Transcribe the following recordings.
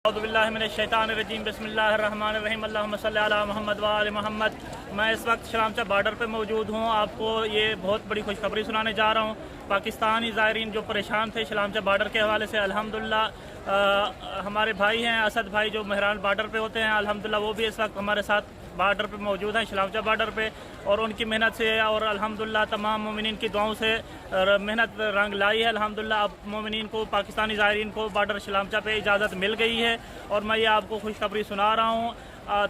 اعوذ باللہ من الشیطان الرجیم بسم اللہ الرحمن الرحیم اللہم صلی علی محمد وآل محمد۔ میں اس وقت شلامچہ بارڈر پہ موجود ہوں۔ آپ کو یہ بہت بڑی خوشخبری سنانے جا رہا ہوں۔ پاکستانی زائرین جو پریشان تھے شلامچہ بارڈر کے حوالے سے، الحمدللہ ہمارے بھائی ہیں اسد بھائی جو مہران بارڈر پہ ہوتے ہیں، الحمدللہ وہ بھی اس وقت ہمارے ساتھ بارڈر پہ موجود ہیں، شلامچہ بارڈر پہ، اور ان کی محنت سے اور الحمدللہ تمام مومنین کی دعاؤں سے محنت رنگ لائی ہے۔ الحمدللہ اب مومنین کو، پاکستانی زائرین کو بارڈر شلامچہ پہ اجازت مل گئی ہے، اور میں یہ آپ کو خوشخبری سنا رہا ہوں۔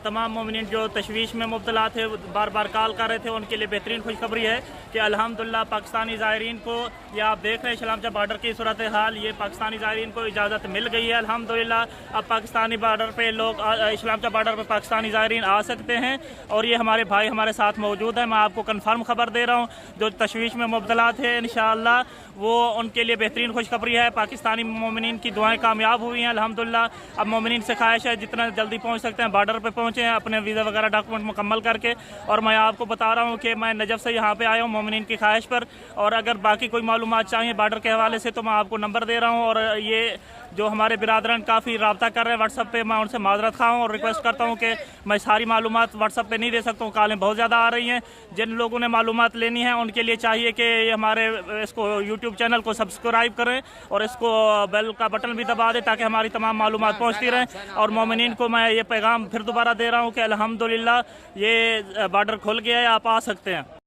تمام مومنین جو تشویش میں مبتلا تھے، بار بار کال کر رہے تھے، ان کے لیے بہترین خوشخبری ہے کہ الحمدللہ پاکستانی زائرین کو، یہ آپ دیکھ رہے ہیں شلامچہ بارڈر کی صورتحال، یہ پاکستانی زائرین کو اجازت مل گئی ہے الحمدللہ۔ اب پاکستانی بارڈر پہ لوگ، شلامچہ بارڈر پہ پاکستانی زائرین آ سکتے ہیں، اور یہ ہمارے بھائی ہمارے ساتھ موجود ہیں۔ میں آپ کو کنفرم خبر دے رہا ہوں، جو تشویش میں مبتلا تھے انشاءاللہ وہ ان کے لیے بہترین خوشخبری ہے۔ پاکستانی مومنین کی دعائیں کامیاب ہوئی ہیں الحمدللہ۔ اب مومنین سے خواہش ہے جتنا جلدی پہنچ سکتے ہیں بارڈر پہ پہنچیں اپنے ویزا وغیرہ ڈاکومنٹ مکمل کر کے۔ اور میں آپ کو بتا رہا ہوں کہ میں نجف سے یہاں پہ آیا ہوں مومنین کی خواہش پر، اور اگر باقی کوئی معلومات چاہیے بارڈر کے حوالے سے تو میں آپ کو نمبر دے رہا ہوں، اور یہ جو ہمارے برادران کافی رابطہ کر رہے ہیں واٹس ایپ پہ، میں ان سے معذرت خواہ ہوں اور ریکویسٹ کرتا ہوں کہ میں ساری معلومات واٹس ایپ پہ نہیں دے سکتا ہوں، کالیں بہت زیادہ آ رہی ہیں۔ جن لوگوں نے معلومات لینی ہے ان کے لیے چاہیے کہ ہمارے اس کو یوٹیوب چینل کو سبسکرائب کریں اور اس کو بیل کا بٹن بھی دبا دیں تاکہ ہماری تمام معلومات پہنچتی رہیں۔ اور مومنین کو میں یہ پیغام پھر دوبارہ دے رہا ہوں کہ الحمدللہ یہ بارڈر کھل گیا ہے، آپ آ سکتے ہیں۔